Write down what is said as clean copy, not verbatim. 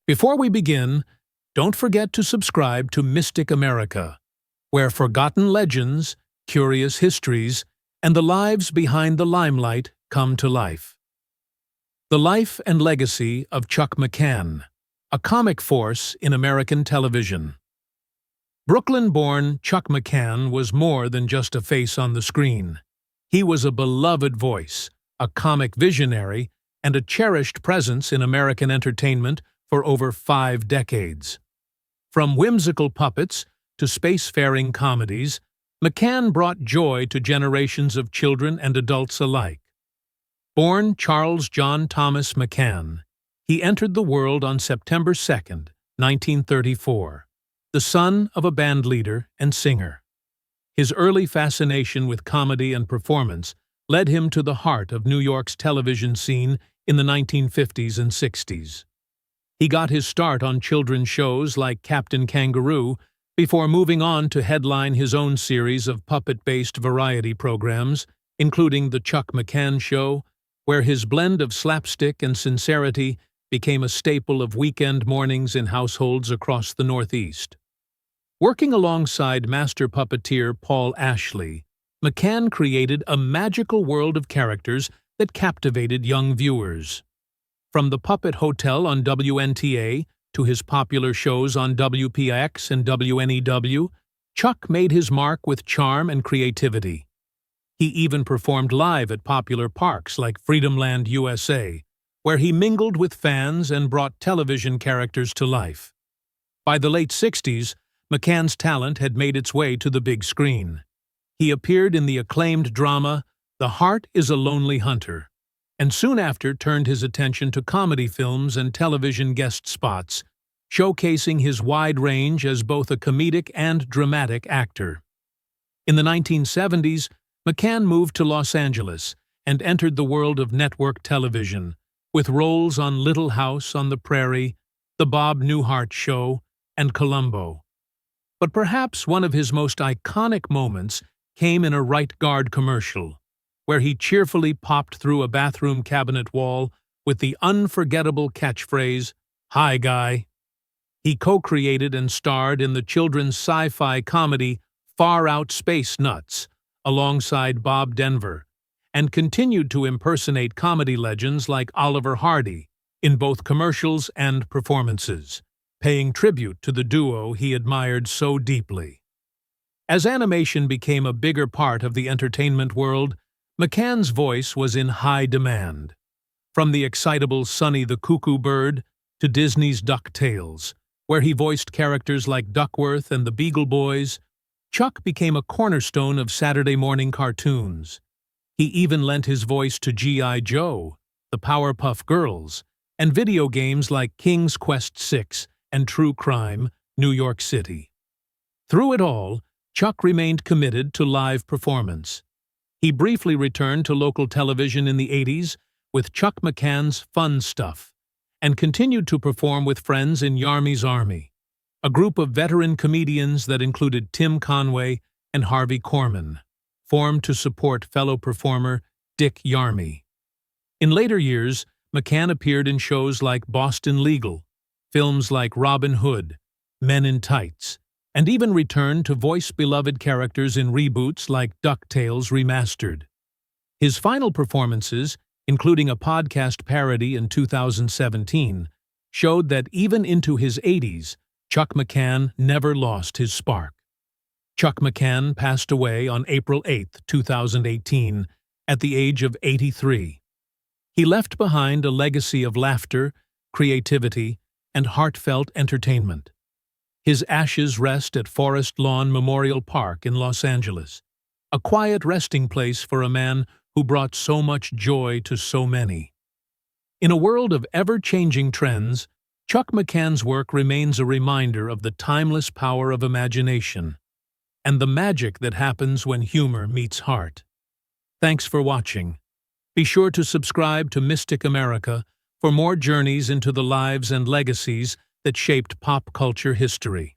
Before we begin, don't forget to subscribe to Mystic America, where forgotten legends, curious histories, and the lives behind the limelight come to life. The life and legacy of Chuck McCann, a comic force in American television. Brooklyn-born Chuck McCann was more than just a face on the screen. He was a beloved voice, a comic visionary, and a cherished presence in American entertainment for over 5 decades. From whimsical puppets to spacefaring comedies, McCann brought joy to generations of children and adults alike. Born Charles John Thomas McCann, he entered the world on September 2, 1934, the son of a bandleader and singer. His early fascination with comedy and performance led him to the heart of New York's television scene in the 1950s and 60s. He got his start on children's shows like Captain Kangaroo before moving on to headline his own series of puppet-based variety programs, including The Chuck McCann Show, where his blend of slapstick and sincerity became a staple of weekend mornings in households across the Northeast. Working alongside master puppeteer Paul Ashley, McCann created a magical world of characters that captivated young viewers. From the Puppet Hotel on WNTA to his popular shows on WPIX and WNEW, Chuck made his mark with charm and creativity. He even performed live at popular parks like Freedomland, USA, where he mingled with fans and brought television characters to life. By the late 60s, McCann's talent had made its way to the big screen. He appeared in the acclaimed drama The Heart is a Lonely Hunter, and soon after turned his attention to comedy films and television guest spots, showcasing his wide range as both a comedic and dramatic actor. In the 1970s, McCann moved to Los Angeles and entered the world of network television, with roles on Little House on the Prairie, The Bob Newhart Show, and Columbo. But perhaps one of his most iconic moments came in a Right Guard commercial, where he cheerfully popped through a bathroom cabinet wall with the unforgettable catchphrase, "Hi, Guy." He co-created and starred in the children's sci-fi comedy Far Out Space Nuts, alongside Bob Denver, and continued to impersonate comedy legends like Oliver Hardy in both commercials and performances, paying tribute to the duo he admired so deeply. As animation became a bigger part of the entertainment world, McCann's voice was in high demand. From the excitable Sonny the Cuckoo Bird to Disney's DuckTales, where he voiced characters like Duckworth and the Beagle Boys, Chuck became a cornerstone of Saturday morning cartoons. He even lent his voice to G.I. Joe, the Powerpuff Girls, and video games like King's Quest VI and True Crime, New York City. Through it all, Chuck remained committed to live performance. He briefly returned to local television in the 80s with Chuck McCann's Fun Stuff, and continued to perform with friends in Yarmy's Army, a group of veteran comedians that included Tim Conway and Harvey Korman, formed to support fellow performer Dick Yarmy. In later years, McCann appeared in shows like Boston Legal, films like Robin Hood, Men in Tights, and even returned to voice beloved characters in reboots like DuckTales Remastered. His final performances, including a podcast parody in 2017, showed that even into his 80s, Chuck McCann never lost his spark. Chuck McCann passed away on April 8, 2018, at the age of 83. He left behind a legacy of laughter, creativity, and heartfelt entertainment. His ashes rest at Forest Lawn Memorial Park in Los Angeles, a quiet resting place for a man who brought so much joy to so many. In a world of ever-changing trends, Chuck McCann's work remains a reminder of the timeless power of imagination and the magic that happens when humor meets heart. Thanks for watching. Be sure to subscribe to Mystic America for more journeys into the lives and legacies that shaped pop culture history.